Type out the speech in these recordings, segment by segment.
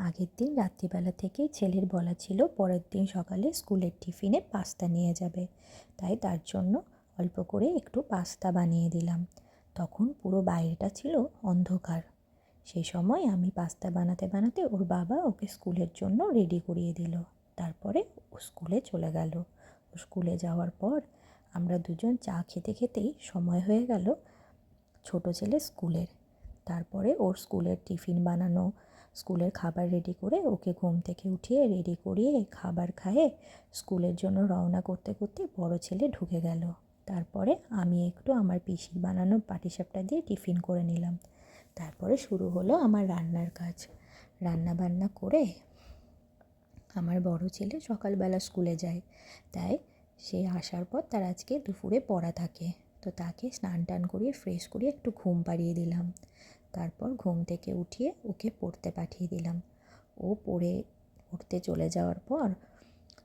আগের দিন রাত্রিবেলা থেকেই ছেলের বলা ছিল পরের দিন সকালে স্কুলের টিফিনে পাস্তা নিয়ে যাবে, তাই তার জন্য অল্প করে একটু পাস্তা বানিয়ে দিলাম। তখন পুরো বাইরেটা ছিল অন্ধকার। সেই সময় আমি পাস্তা বানাতে বানাতে ওর বাবা ওকে স্কুলের জন্য রেডি করিয়ে দিল। তারপরে ও স্কুলে চলে গেল। ও স্কুলে যাওয়ার পর আমরা দুজন চা খেতে খেতেই সময় হয়ে গেল ছোট ছেলে স্কুলের। তারপরে ওর স্কুলের টিফিন বানানো, স্কুলের খাবার রেডি করে ওকে ঘুম থেকে উঠিয়ে রেডি করিয়ে খাবার খাইয়ে স্কুলের জন্য রওনা করতে করতে বড় ছেলে ঢুকে গেল। তারপরে আমি একটু আমার পিসির বানানো পাটিসাপটা দিয়ে টিফিন করে নিলাম। তারপরে শুরু হলো আমার রান্নার কাজ। রান্না বান্না করে আমার বড় ছেলে সকালবেলা স্কুলে যায়, তাই সে আসার পর তার আজকে দুপুরে পড়া থাকে, তো তাকে স্নান টান করিয়ে ফ্রেশ করিয়ে একটু ঘুম পাড়িয়ে দিলাম। তারপর ঘুম থেকে উঠিয়ে ওকে পড়তে পাঠিয়ে দিলাম। ও পড়তে চলে যাওয়ার পর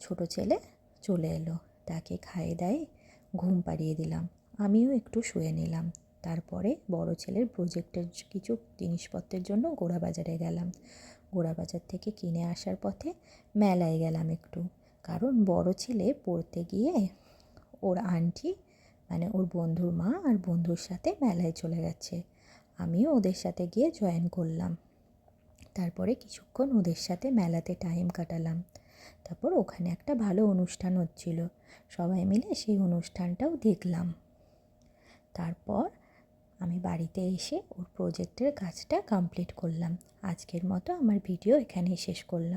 ছোট ছেলে চলে এলো, তাকে খাইয়ে দায়ে ঘুম পাড়িয়ে দিলাম। আমিও একটু শুয়ে নিলাম। তারপরে বড় ছেলের প্রজেক্টের কিছু জিনিসপত্রের জন্য গোড়াবাজারে গেলাম। গোড়াবাজার থেকে কিনে আসার পথে মেলায় গেলাম একটু, কারণ বড় ছেলে পড়তে গিয়ে ওর আন্টি মানে ওর বন্ধুর মা আর বন্ধুর সাথে মেলায় চলে গেছে। আমিও ওদের সাথে গিয়ে জয়েন করলাম। তারপরে কিছুক্ষণ ওদের সাথে মেলাতে টাইম কাটালাম। তারপর ওখানে একটা ভালো অনুষ্ঠান হচ্ছিল, সবাই মিলে সেই অনুষ্ঠানটাও দেখলাম। তারপর আমি বাড়িতে এসে ওর প্রজেক্টের কাজটা কমপ্লিট করলাম। আজকের মতো আমার ভিডিও এখানেই শেষ করলাম।